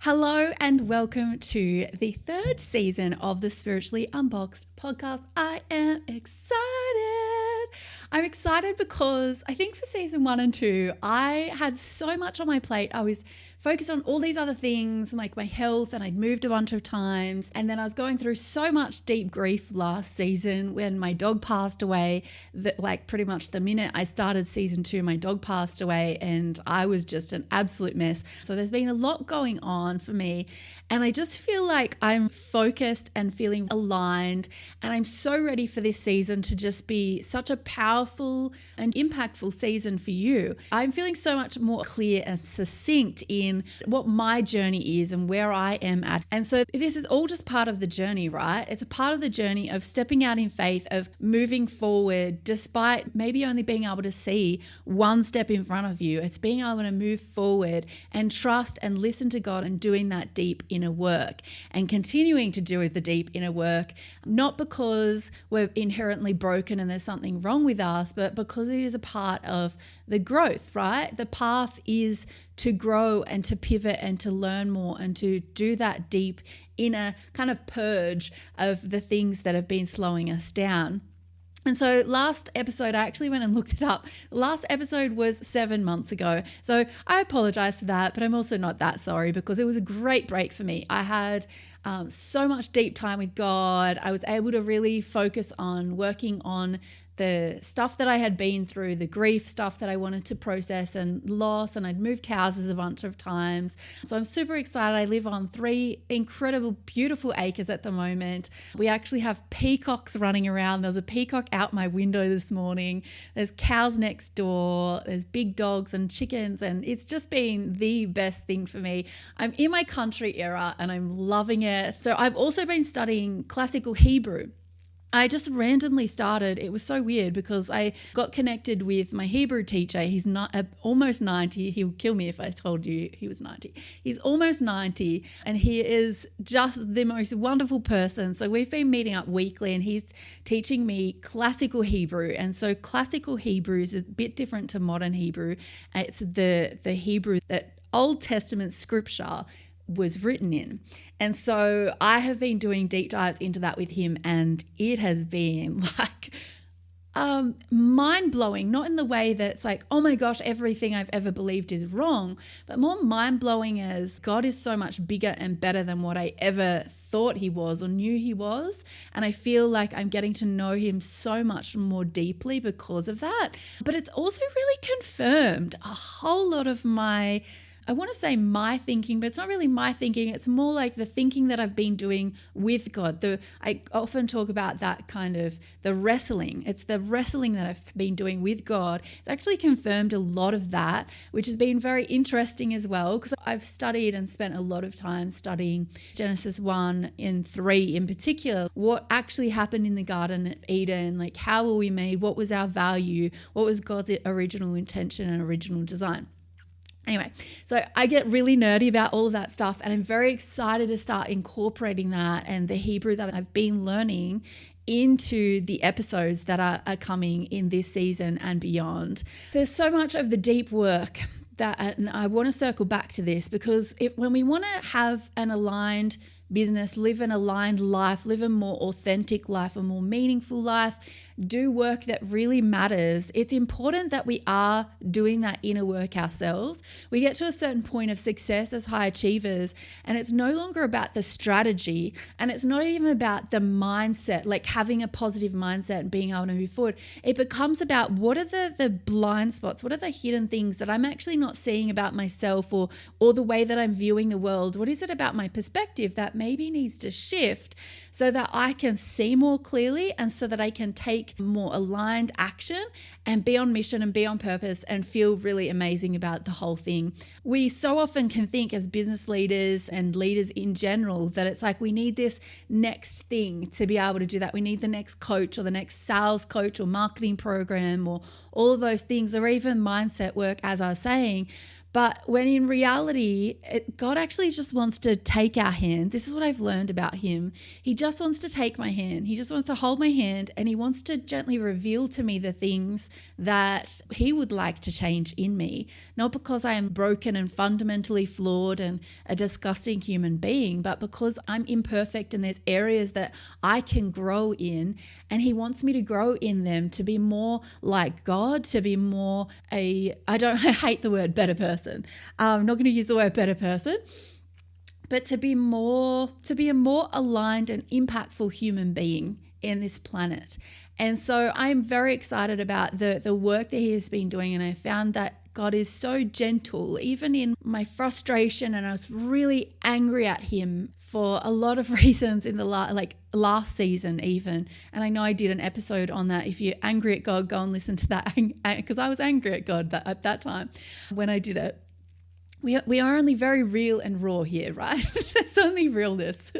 Hello and welcome to the third season of the Spiritually Unboxed podcast. I am excited. I'm excited because I think for season 1 and 2, I had so much on my plate. I was focused on all these other things like my health, and I'd moved a bunch of times. And then I was going through so much deep grief last season when my dog passed away that like pretty much the minute I started season 2, my dog passed away and I was just an absolute mess. So there's been a lot going on for me, and I just feel like I'm focused and feeling aligned, and I'm so ready for this season to just be such a powerful and impactful season for you. I'm feeling so much more clear and succinct in what my journey is and where I am at. And so this is all just part of the journey, right? It's a part of the journey of stepping out in faith, of moving forward despite maybe only being able to see one step in front of you. It's being able to move forward and trust and listen to God and doing that deep inner work and continuing to do the deep inner work, not because we're inherently broken and there's something wrong with us, but because it is a part of the growth, right? The path is to grow and to pivot and to learn more and to do that deep inner kind of purge of the things that have been slowing us down. And so last episode, I actually went and looked it up. Last episode was 7 months ago. So I apologize for that, but I'm also not that sorry because it was a great break for me. I had so much deep time with God. I was able to really focus on working on the stuff that I had been through, the grief stuff that I wanted to process and loss, and I'd moved houses a bunch of times. So I'm super excited. I live on 3 incredible, beautiful acres at the moment. We actually have peacocks running around. There's a peacock out my window this morning. There's cows next door. There's big dogs and chickens, and it's just been the best thing for me. I'm in my country era and I'm loving it. So I've also been studying classical Hebrew. I just randomly started. It was so weird because I got connected with my Hebrew teacher. He's not almost 90. He would kill me if I told you he was 90. He's almost 90 and he is just the most wonderful person. So we've been meeting up weekly and he's teaching me classical Hebrew. And so classical Hebrew is a bit different to modern Hebrew. It's the Hebrew that Old Testament scripture was written in. And so I have been doing deep dives into that with him, and it has been like mind-blowing, not in the way that it's like, oh my gosh, everything I've ever believed is wrong, but more mind-blowing as God is so much bigger and better than what I ever thought he was or knew he was. And I feel like I'm getting to know him so much more deeply because of that. But it's also really confirmed a whole lot of I want to say my thinking, but it's not really my thinking. It's more like the thinking that I've been doing with God. I often talk about that kind of the wrestling. It's the wrestling that I've been doing with God. It's actually confirmed a lot of that, which has been very interesting as well, because I've studied and spent a lot of time studying Genesis 1 and 3 in particular. What actually happened in the Garden of Eden, like how were we made? What was our value? What was God's original intention and original design? Anyway, so I get really nerdy about all of that stuff, and I'm very excited to start incorporating that and the Hebrew that I've been learning into the episodes that are coming in this season and beyond. There's so much of the deep work that, and I want to circle back to this because when we want to have an aligned business, live an aligned life, live a more authentic life, a more meaningful life, do work that really matters, it's important that we are doing that inner work ourselves. We get to a certain point of success as high achievers, and it's no longer about the strategy, and it's not even about the mindset, like having a positive mindset and being able to move forward. It becomes about what are the blind spots, what are the hidden things that I'm actually not seeing about myself or the way that I'm viewing the world. What is it about my perspective that maybe needs to shift so that I can see more clearly and so that I can take more aligned action and be on mission and be on purpose and feel really amazing about the whole thing. We so often can think as business leaders and leaders in general that it's like we need this next thing to be able to do that. We need the next coach or the next sales coach or marketing program or all of those things, or even mindset work, as I was saying. But when in reality, God actually just wants to take our hand. This is what I've learned about him. He just wants to take my hand. He just wants to hold my hand, and he wants to gently reveal to me the things that he would like to change in me. Not because I am broken and fundamentally flawed and a disgusting human being, but because I'm imperfect and there's areas that I can grow in, and he wants me to grow in them to be more like God, to be more I hate the word better person. I'm not going to use the word better person, but to be a more aligned and impactful human being in this planet. And so I'm very excited about the work that he has been doing. And I found that God is so gentle, even in my frustration. And I was really angry at him for a lot of reasons in the last season even. And I know I did an episode on that. If you're angry at God, go and listen to that, because I was angry at God at that time when I did it. We are only very real and raw here, right? It's only realness.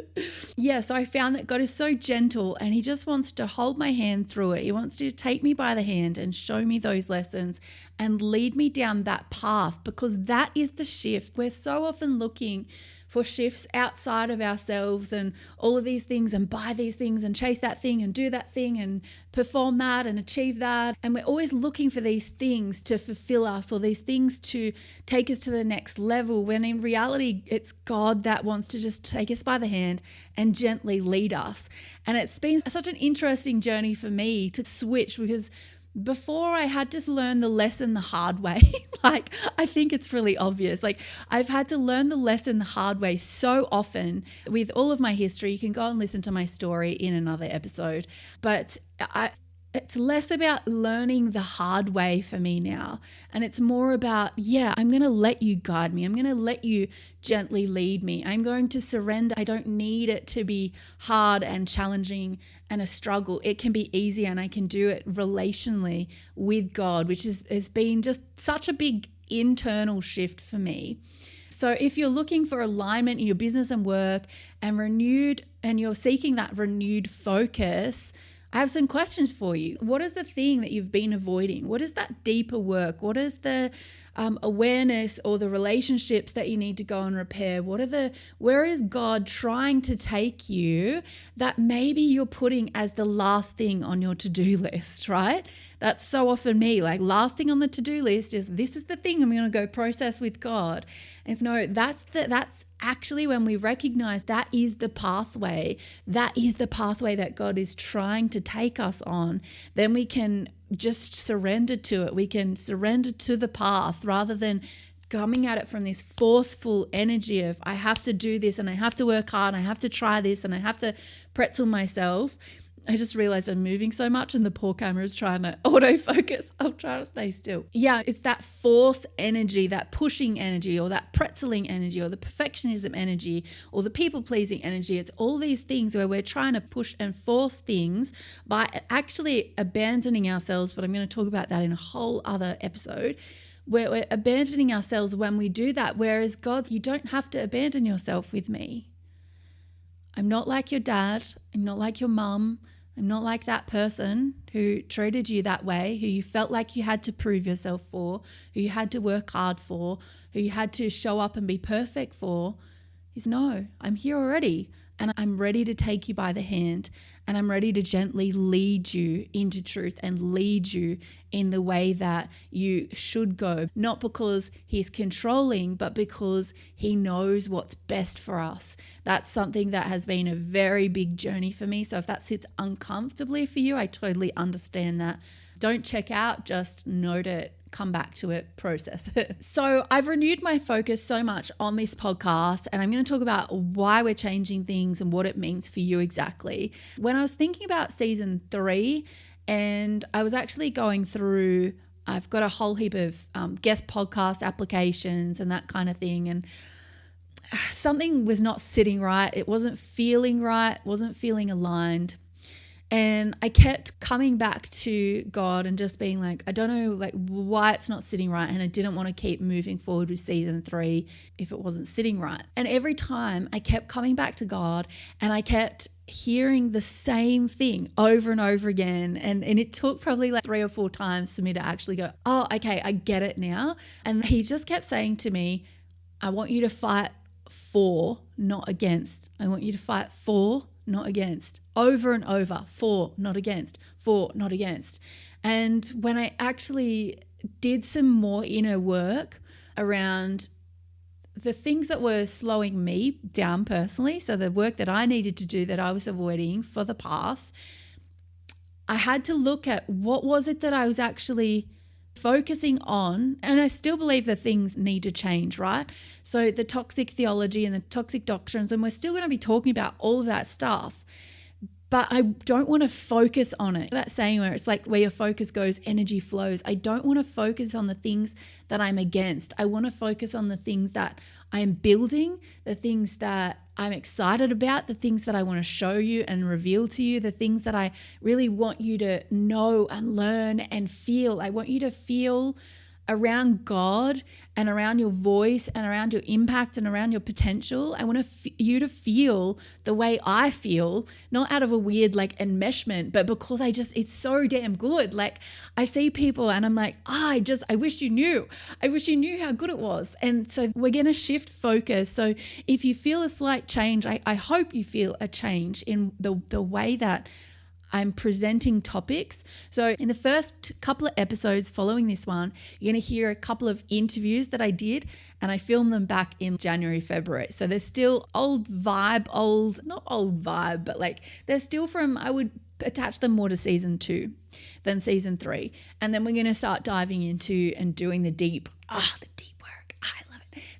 Yeah, so I found that God is so gentle, and he just wants to hold my hand through it. He wants to take me by the hand and show me those lessons and lead me down that path, because that is the shift. We're so often looking for shifts outside of ourselves and all of these things, and buy these things and chase that thing and do that thing and perform that and achieve that. And we're always looking for these things to fulfill us, or these things to take us to the next level, when in reality, it's God that wants to just take us by the hand and gently lead us. And it's been such an interesting journey for me to switch, because before I had to learn the lesson the hard way. Like, I think it's really obvious. Like, I've had to learn the lesson the hard way so often with all of my history. You can go and listen to my story in another episode. But it's less about learning the hard way for me now. And it's more about, I'm going to let you guide me. I'm going to let you gently lead me. I'm going to surrender. I don't need it to be hard and challenging and a struggle. It can be easy, and I can do it relationally with God, which has been just such a big internal shift for me. So if you're looking for alignment in your business and work and you're seeking that renewed focus, I have some questions for you. What is the thing that you've been avoiding? What is that deeper work? What is the awareness or the relationships that you need to go and repair? Where is God trying to take you that maybe you're putting as the last thing on your to-do list, right? That's so often me. Like, last thing on the to-do list is, this is the thing I'm going to go process with God. And no, that's actually when we recognize that is the pathway. That is the pathway that God is trying to take us on. Then we can just surrender to it. We can surrender to the path, rather than coming at it from this forceful energy of, I have to do this, and I have to work hard, and I have to try this, and I have to pretzel myself. I just realized I'm moving so much, and the poor camera is trying to autofocus. I'll try to stay still. Yeah, it's that force energy, that pushing energy, or that pretzeling energy, or the perfectionism energy, or the people-pleasing energy. It's all these things where we're trying to push and force things by actually abandoning ourselves. But I'm going to talk about that in a whole other episode, where we're abandoning ourselves when we do that. Whereas God, you don't have to abandon yourself with me. I'm not like your dad. I'm not like your mum. I'm not like that person who treated you that way, who you felt like you had to prove yourself for, who you had to work hard for, who you had to show up and be perfect for. No, I'm here already, and I'm ready to take you by the hand, and I'm ready to gently lead you into truth and lead you in the way that you should go, not because he's controlling, but because he knows what's best for us. That's something that has been a very big journey for me. So if that sits uncomfortably for you, I totally understand that. Don't check out, just note it, come back to it, process it. So I've renewed my focus so much on this podcast, and I'm going to talk about why we're changing things and what it means for you exactly. When I was thinking about season 3, and I was actually going through, I've got a whole heap of guest podcast applications and that kind of thing, and something was not sitting right. It wasn't feeling right, wasn't feeling aligned. And I kept coming back to God and just being like, I don't know like why it's not sitting right. And I didn't want to keep moving forward with season 3 if it wasn't sitting right. And every time I kept coming back to God and I kept hearing the same thing over and over again. And it took probably like 3 or 4 times for me to actually go, oh, okay, I get it now. And he just kept saying to me, I want you to fight for, not against. I want you to fight for, not against. Over and over. For, not against. For, not against. And when I actually did some more inner work around the things that were slowing me down personally, so the work that I needed to do that I was avoiding for the path, I had to look at what was it that I was actually focusing on. And I still believe that things need to change, right? So the toxic theology and the toxic doctrines, and we're still going to be talking about all of that stuff. But I don't want to focus on it. That saying where it's like where your focus goes, energy flows. I don't want to focus on the things that I'm against. I want to focus on the things that I'm building, the things that I'm excited about, the things that I want to show you and reveal to you, the things that I really want you to know and learn and feel. I want you to feel around God and around your voice and around your impact and around your potential. I want you to feel the way I feel, not out of a weird like enmeshment, but because it's so damn good. Like I see people and I'm like, I wish you knew. I wish you knew how good it was. And so we're going to shift focus. So if you feel a slight change, I hope you feel a change in the way that I'm presenting topics. So in the first couple of episodes following this one, you're going to hear a couple of interviews that I did, and I filmed them back in January, February. So they're still not old vibe, but like they're still from, I would attach them more to season 2 than season 3. And then we're going to start diving into and doing the deep work. I love it.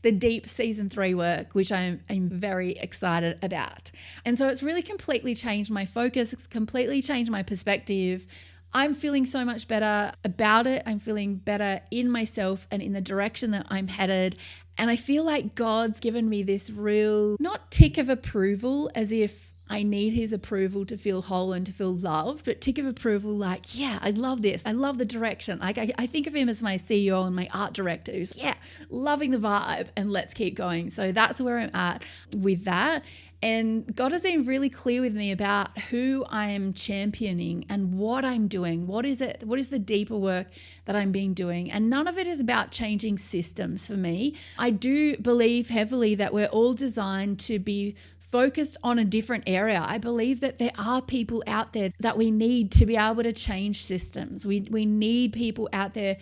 The deep season 3 work, which I'm very excited about. And so it's really completely changed my focus. It's completely changed my perspective. I'm feeling so much better about it. I'm feeling better in myself and in the direction that I'm headed. And I feel like God's given me this real, not tick of approval as if I need his approval to feel whole and to feel loved, but tick of approval like, yeah, I love this. I love the direction. Like I think of him as my CEO and my art director who's, yeah, loving the vibe and let's keep going. So that's where I'm at with that. And God has been really clear with me about who I am championing and what I'm doing. What is it? What is the deeper work that I'm being doing? And none of it is about changing systems for me. I do believe heavily that we're all designed to be focused on a different area. I believe that there are people out there that we need to be able to change systems. We need people out there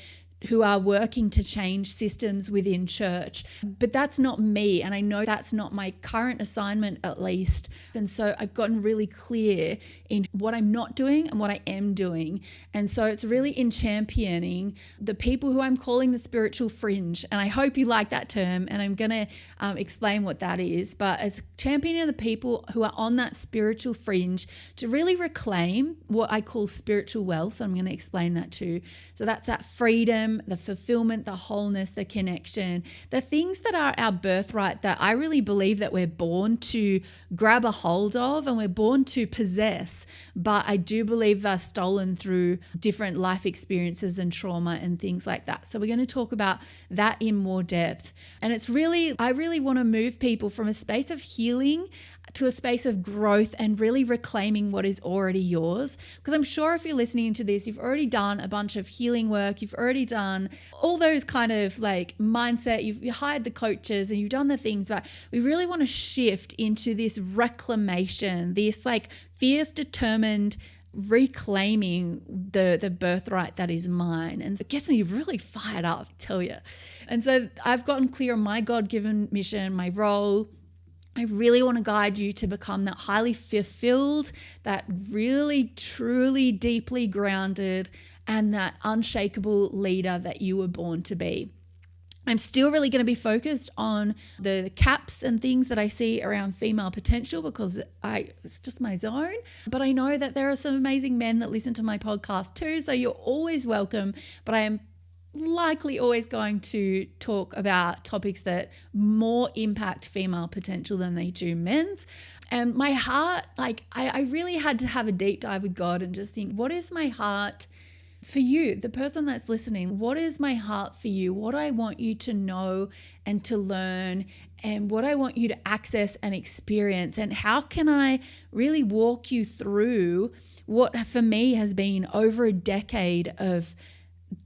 who are working to change systems within church. But that's not me. And I know that's not my current assignment, at least. And so I've gotten really clear in what I'm not doing and what I am doing. And so it's really in championing the people who I'm calling the spiritual fringe. And I hope you like that term. And I'm going to explain what that is. But it's championing the people who are on that spiritual fringe to really reclaim what I call spiritual wealth. I'm going to explain that too. So that's that freedom, the fulfillment, the wholeness, the connection, the things that are our birthright that I really believe that we're born to grab a hold of and we're born to possess. But I do believe they're stolen through different life experiences and trauma and things like that. So we're going to talk about that in more depth. And I really want to move people from a space of healing to a space of growth and really reclaiming what is already yours. Because I'm sure if you're listening to this, you've already done a bunch of healing work. You've already done all those kind of like mindset. You've hired the coaches and you've done the things, but we really want to shift into this reclamation, this like fierce, determined reclaiming the birthright that is mine. And it gets me really fired up, I tell you. And so I've gotten clear on my God-given mission, my role. I really want to guide you to become that highly fulfilled, that really, truly, deeply grounded, and that unshakable leader that you were born to be. I'm still really going to be focused on the caps and things that I see around female potential because it's just my zone. But I know that there are some amazing men that listen to my podcast too, so you're always welcome. But I am likely always going to talk about topics that more impact female potential than they do men's. And my heart, I really had to have a deep dive with God and just think, what is my heart for you, the person that's listening? What is my heart for you? What I want you to know and to learn, and what I want you to access and experience, and how can I really walk you through what for me has been over a decade of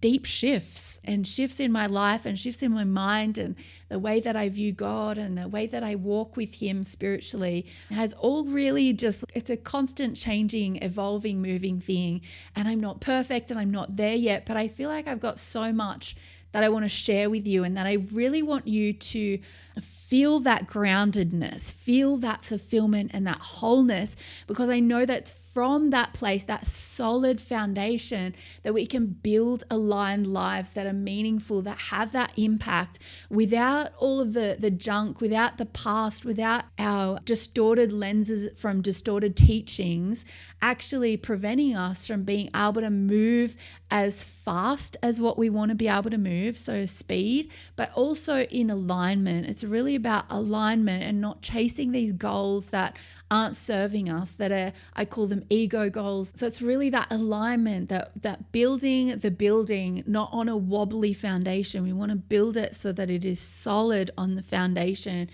deep shifts and shifts in my life and shifts in my mind, and the way that I view God and the way that I walk with Him spiritually has all really just, it's a constant changing, evolving, moving thing. And I'm not perfect and I'm not there yet, but I feel like I've got so much that I want to share with you, and that I really want you to feel that groundedness, feel that fulfillment and that wholeness, because I know that from that place, that solid foundation, that we can build aligned lives that are meaningful, that have that impact without all of the junk, without the past, without our distorted lenses from distorted teachings, actually preventing us from being able to move as fast as what we want to be able to move, so speed, but also in alignment. It's really about alignment and not chasing these goals that aren't serving us, that are, I call them ego goals. So it's really that alignment, that building the building, not on a wobbly foundation. We want to build it so that it is solid on the foundation.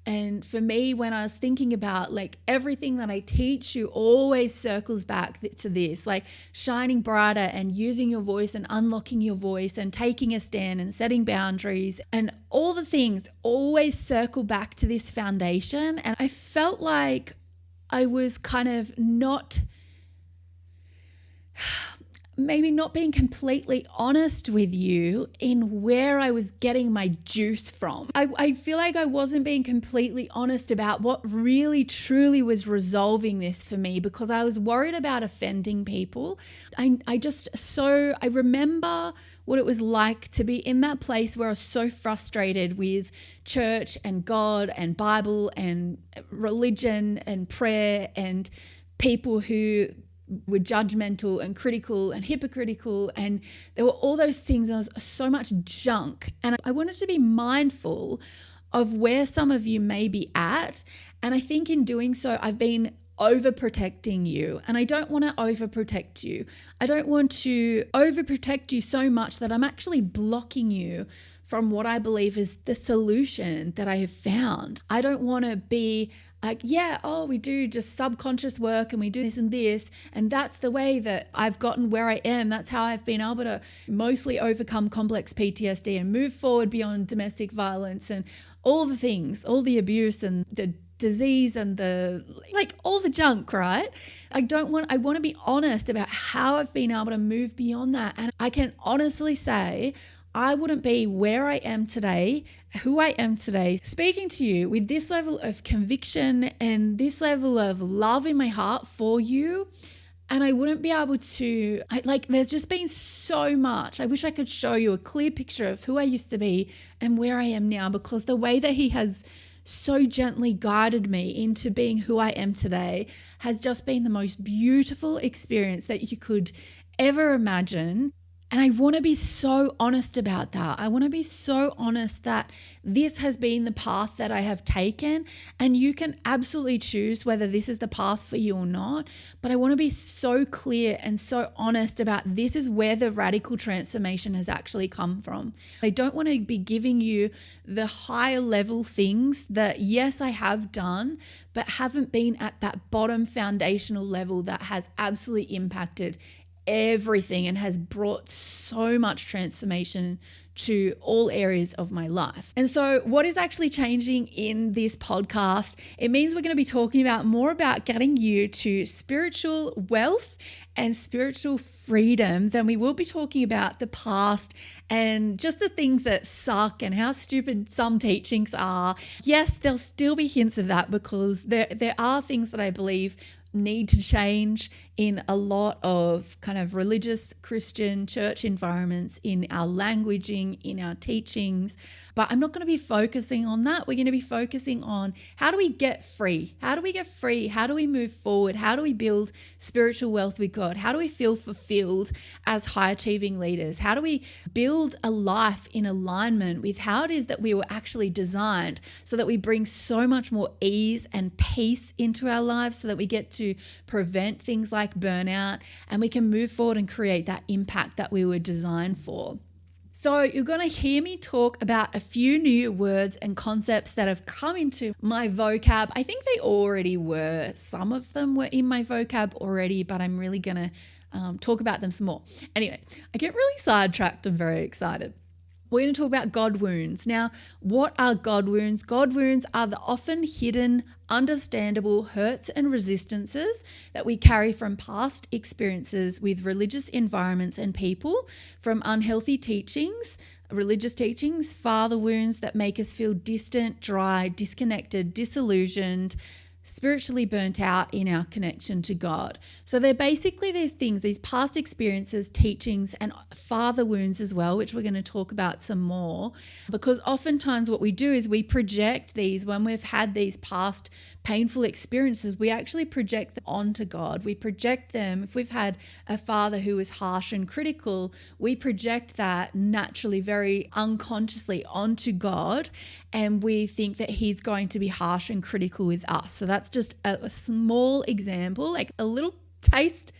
And for me, when I was thinking about everything that I teach you always circles back to this, shining brighter and using your voice and unlocking your voice and taking a stand and setting boundaries, and all the things always circle back to this foundation. And I felt like I was kind of maybe not being completely honest with you in where I was getting my juice from. I feel like I wasn't being completely honest about what really truly was resolving this for me, because I was worried about offending people. I remember what it was like to be in that place where I was so frustrated with church and God and Bible and religion and prayer and people who were judgmental and critical and hypocritical, and there were all those things. There was so much junk, and I wanted to be mindful of where some of you may be at. And I think in doing so, I've been overprotecting you, and I don't want to overprotect you. I don't want to overprotect you so much that I'm actually blocking you from what I believe is the solution that I have found. I don't want to be we do just subconscious work and we do this, and that's the way that I've gotten where I am. That's how I've been able to mostly overcome complex PTSD and move forward beyond domestic violence and all the things, all the abuse and the disease and all the junk, right? I want to be honest about how I've been able to move beyond that. And I can honestly say I wouldn't be where I am today, who I am today, speaking to you with this level of conviction and this level of love in my heart for you. And I wouldn't be able to, there's just been so much. I wish I could show you a clear picture of who I used to be and where I am now, because the way that He has so gently guided me into being who I am today has just been the most beautiful experience that you could ever imagine. And I want to be so honest about that. I want to be so honest that this has been the path that I have taken, and you can absolutely choose whether this is the path for you or not. But I want to be so clear and so honest about this is where the radical transformation has actually come from. I don't want to be giving you the higher level things that, yes, I have done, but haven't been at that bottom foundational level that has absolutely impacted everything and has brought so much transformation to all areas of my life. And so what is actually changing in this podcast? It means we're going to be talking about more about getting you to spiritual wealth and spiritual freedom than we will be talking about the past and just the things that suck and how stupid some teachings are. Yes, there'll still be hints of that, because there are things that I believe need to change in a lot of kind of religious Christian church environments, in our languaging, in our teachings. But I'm not going to be focusing on that. We're going to be focusing on how do we get free? How do we get free? How do we move forward? How do we build spiritual wealth with God? How do we feel fulfilled as high achieving leaders? How do we build a life in alignment with how it is that we were actually designed, so that we bring so much more ease and peace into our lives, so that we get to prevent things like burnout and we can move forward and create that impact that we were designed for. So you're going to hear me talk about a few new words and concepts that have come into my vocab. I think they already were. Some of them were in my vocab already, but I'm really going to talk about them some more. Anyway, I get really sidetracked and very excited. We're going to talk about God wounds. Now, what are God wounds? God wounds are the often hidden, understandable hurts and resistances that we carry from past experiences with religious environments and people, from unhealthy teachings, religious teachings, father wounds that make us feel distant, dry, disconnected, disillusioned, spiritually burnt out in our connection to God. So they're basically these things, these past experiences, teachings, and father wounds as well, which we're going to talk about some more, because oftentimes what we do is we project these, when we've had these past painful experiences, we actually project them onto God. We project them. If we've had a father who was harsh and critical, we project that naturally, very unconsciously onto God, and we think that he's going to be harsh and critical with us. So that's just a small example, like a little taste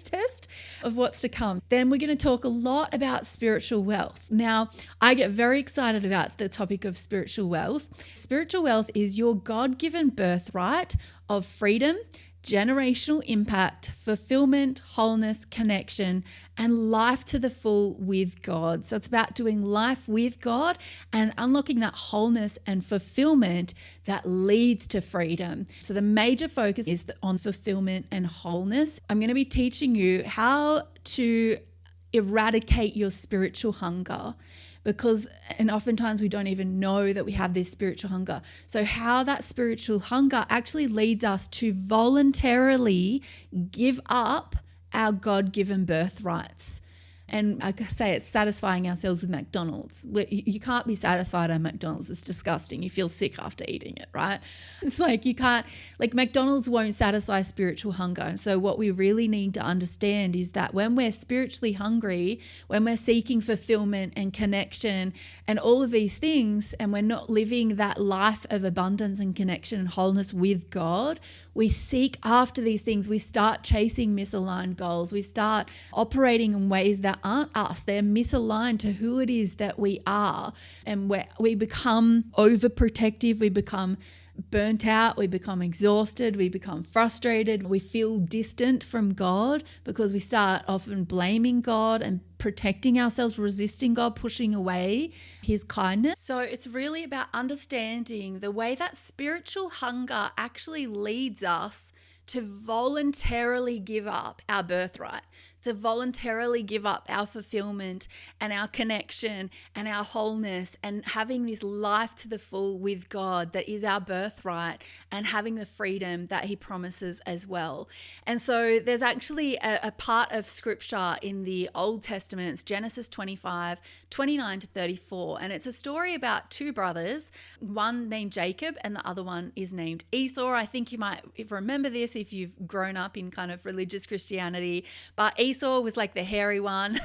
test of what's to come. Then we're going to talk a lot about spiritual wealth. Now, I get very excited about the topic of spiritual wealth. Spiritual wealth is your God-given birthright of freedom, generational impact, fulfillment, wholeness, connection, and life to the full with God. So it's about doing life with God and unlocking that wholeness and fulfillment that leads to freedom. So the major focus is on fulfillment and wholeness. I'm going to be teaching you how to eradicate your spiritual hunger, and oftentimes we don't even know that we have this spiritual hunger. So how that spiritual hunger actually leads us to voluntarily give up our God-given birthrights. And I say it's satisfying ourselves with McDonald's. You can't be satisfied on McDonald's. It's disgusting. You feel sick after eating it, right? It's like you can't, like McDonald's won't satisfy spiritual hunger. And so what we really need to understand is that when we're spiritually hungry, when we're seeking fulfillment and connection and all of these things, and we're not living that life of abundance and connection and wholeness with God, we seek after these things. We start chasing misaligned goals. We start operating in ways that aren't us. They're misaligned to who it is that we are. And we become overprotective. We become burnt out. We become exhausted. We become frustrated. We feel distant from God because we start often blaming God and protecting ourselves, resisting God, pushing away his kindness. So it's really about understanding the way that spiritual hunger actually leads us to voluntarily give up our birthright, to voluntarily give up our fulfillment and our connection and our wholeness, and having this life to the full with God that is our birthright, and having the freedom that he promises as well. And so there's actually a part of scripture in the Old Testament, it's Genesis 25, 29 to 34. And it's a story about two brothers, one named Jacob and the other one is named Esau. I think you might remember this if you've grown up in kind of religious Christianity, but Esau was like the hairy one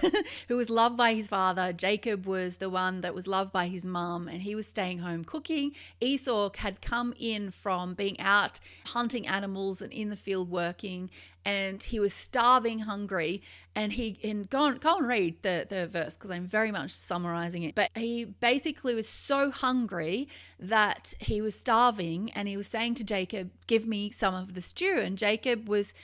who was loved by his father. Jacob was the one that was loved by his mum, and he was staying home cooking. Esau had come in from being out hunting animals and in the field working, and he was starving, hungry, and go and read the verse because I'm very much summarizing it. But he basically was so hungry that he was starving, and he was saying to Jacob, "Give me some of the stew." And Jacob was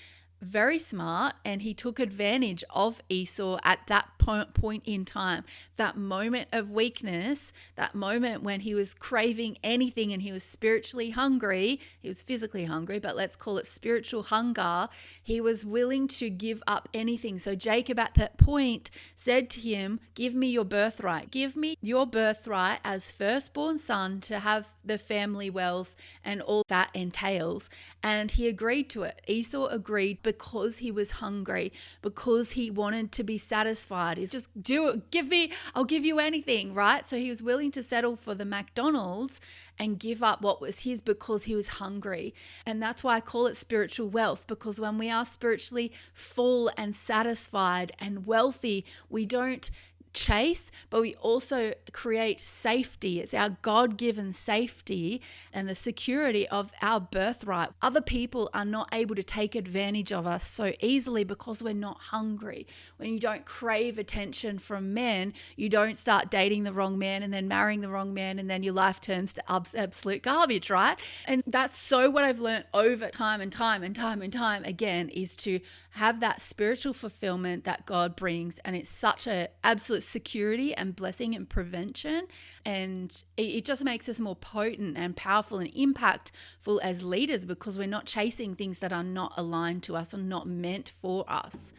very smart, and he took advantage of Esau at that point in time, that moment of weakness, that moment when he was craving anything and he was spiritually hungry, he was physically hungry, but let's call it spiritual hunger, he was willing to give up anything. So Jacob at that point said to him, give me your birthright. Give me your birthright as firstborn son to have the family wealth and all that entails. And he agreed to it. Esau agreed because he was hungry, because he wanted to be satisfied. He's just do it. I'll give you anything, right? So he was willing to settle for the McDonald's and give up what was his because he was hungry. And that's why I call it spiritual wealth, because when we are spiritually full and satisfied and wealthy, we don't chase, but we also create safety. It's our God-given safety and the security of our birthright. Other people are not able to take advantage of us so easily because we're not hungry. When you don't crave attention from men, you don't start dating the wrong man and then marrying the wrong man, and then your life turns to absolute garbage, right? And that's so what I've learned over time and time again is to have that spiritual fulfillment that God brings. And it's such an absolute security and blessing and prevention. And it just makes us more potent and powerful and impactful as leaders because we're not chasing things that are not aligned to us and not meant for us.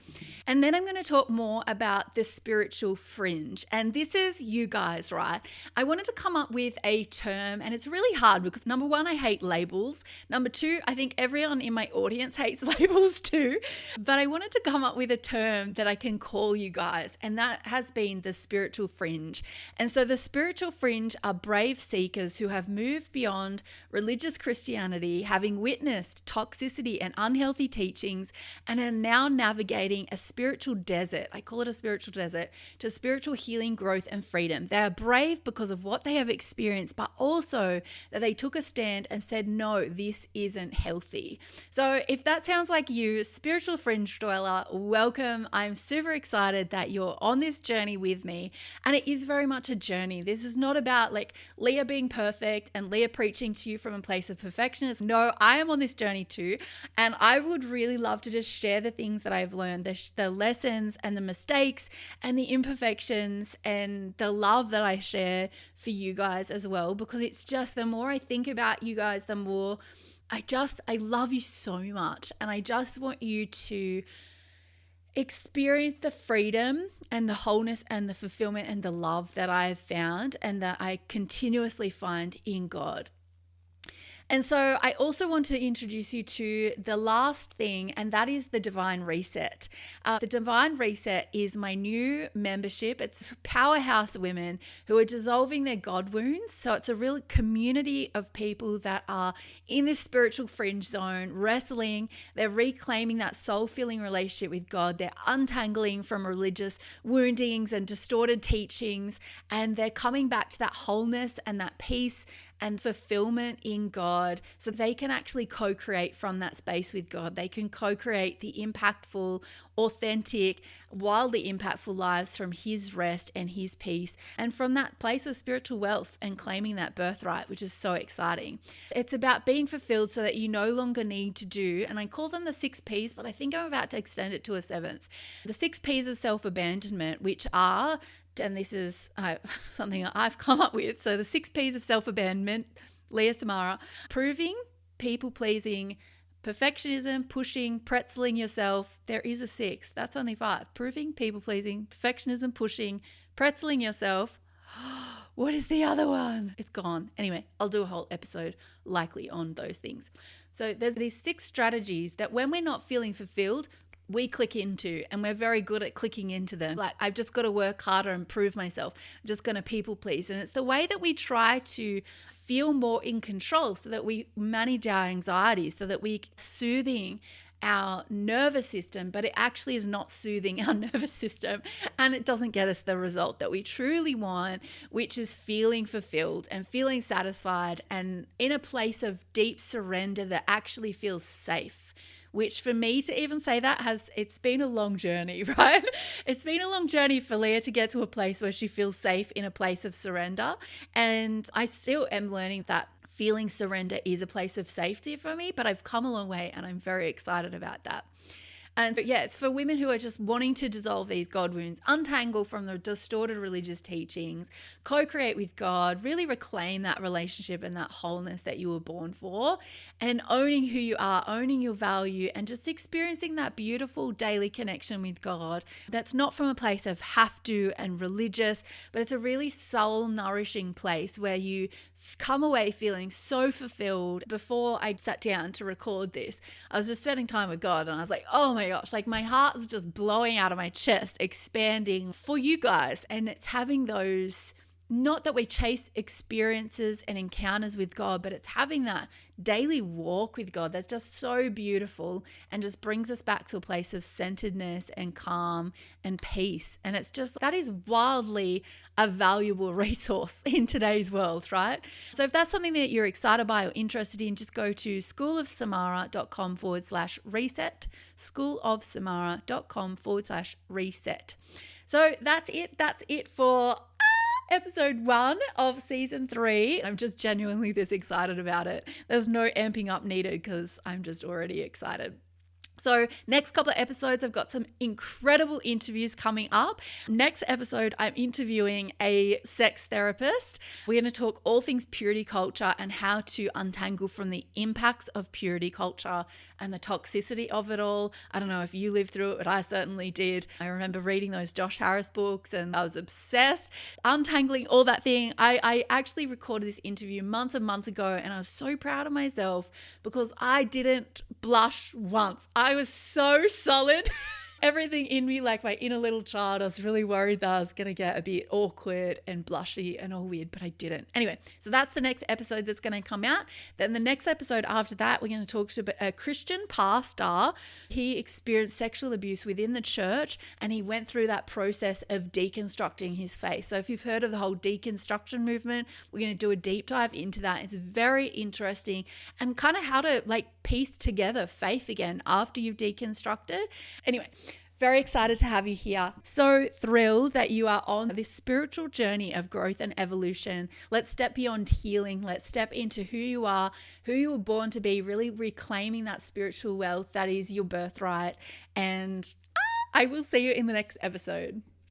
And then I'm going to talk more about the spiritual fringe. And this is you guys, right? I wanted to come up with a term, and it's really hard because number one, I hate labels. Number two, I think everyone in my audience hates labels too. But I wanted to come up with a term that I can call you guys, and that has been the spiritual fringe. And so the spiritual fringe are brave seekers who have moved beyond religious Christianity, having witnessed toxicity and unhealthy teachings, and are now navigating a spiritual desert. I call it a spiritual desert, to spiritual healing, growth, and freedom. They are brave because of what they have experienced, but also that they took a stand and said, no, this isn't healthy. So if that sounds like you, spiritual fringe dweller, welcome. I'm super excited that you're on this journey with me. And it is very much a journey. This is not about like Leah being perfect and Leah preaching to you from a place of perfectionism. No, I am on this journey too. And I would really love to just share the things that I've learned, the lessons and the mistakes and the imperfections and the love that I share for you guys as well. Because it's just the more I think about you guys, the more I love you so much. And I just want you to experience the freedom and the wholeness and the fulfillment and the love that I have found and that I continuously find in God. And so I also want to introduce you to the last thing, and that is the Divine Reset. The Divine Reset is my new membership. It's for powerhouse women who are dissolving their God wounds. So it's a real community of people that are in this spiritual fringe zone, wrestling. They're reclaiming that soul-filling relationship with God. They're untangling from religious woundings and distorted teachings, and they're coming back to that wholeness and that peace and fulfillment in God, so they can actually co-create from that space with God. They can co-create the impactful, authentic, wildly impactful lives from His rest and His peace, and from that place of spiritual wealth and claiming that birthright, which is so exciting. It's about being fulfilled so that you no longer need to do, and I call them the 6 Ps, but I think I'm about to extend it to a 7th. The 6 Ps of self-abandonment, which are, and this is something I've come up with. So the 6 Ps of self-abandonment, Leah Samara: proving, people-pleasing, perfectionism, pushing, pretzeling yourself. There is a 6th. That's only 5. Proving, people-pleasing, perfectionism, pushing, pretzeling yourself. What is the other one? It's gone. Anyway, I'll do a whole episode likely on those things. So there's these 6 strategies that when we're not feeling fulfilled, we click into, and we're very good at clicking into them. Like, I've just got to work harder and prove myself. I'm just going to people please. And it's the way that we try to feel more in control so that we manage our anxiety, so that we soothing our nervous system, but it actually is not soothing our nervous system, and it doesn't get us the result that we truly want, which is feeling fulfilled and feeling satisfied and in a place of deep surrender that actually feels safe. Which for me to even say that it's been a long journey, right? It's been a long journey for Leah to get to a place where she feels safe in a place of surrender. And I still am learning that feeling surrender is a place of safety for me, but I've come a long way and I'm very excited about that. And yeah, it's for women who are just wanting to dissolve these God wounds, untangle from the distorted religious teachings, co-create with God, really reclaim that relationship and that wholeness that you were born for, and owning who you are, owning your value, and just experiencing that beautiful daily connection with God. That's not from a place of have to and religious, but it's a really soul nourishing place where you come away feeling so fulfilled. Before I sat down to record this, I was just spending time with God, and I was like, oh my gosh, like my heart is just blowing out of my chest, expanding for you guys. And it's having those, not that we chase experiences and encounters with God, but it's having that daily walk with God that's just so beautiful and just brings us back to a place of centeredness and calm and peace. And it's just, that is wildly a valuable resource in today's world, right? So if that's something that you're excited by or interested in, just go to schoolofsamara.com/reset, schoolofsamara.com/reset. So that's it. That's it for episode 1 of season 3. I'm just genuinely this excited about it. There's no amping up needed because I'm just already excited. So next couple of episodes, I've got some incredible interviews coming up. Next episode, I'm interviewing a sex therapist. We're going to talk all things purity culture and how to untangle from the impacts of purity culture and the toxicity of it all. I don't know if you lived through it, but I certainly did. I remember reading those Josh Harris books and I was obsessed. Untangling all that thing. I actually recorded this interview months and months ago, and I was so proud of myself because I didn't blush once. I was so solid. Everything in me, like my inner little child, I was really worried that I was going to get a bit awkward and blushy and all weird, but I didn't. Anyway, so that's the next episode that's going to come out. Then the next episode after that, we're going to talk to a Christian pastor. He experienced sexual abuse within the church, and he went through that process of deconstructing his faith. So if you've heard of the whole deconstruction movement, we're going to do a deep dive into that. It's very interesting, and kind of how to like piece together faith again after you've deconstructed. Anyway, very excited to have you here. So thrilled that you are on this spiritual journey of growth and evolution. Let's step beyond healing. Let's step into who you are, who you were born to be, really reclaiming that spiritual wealth that is your birthright. And I will see you in the next episode.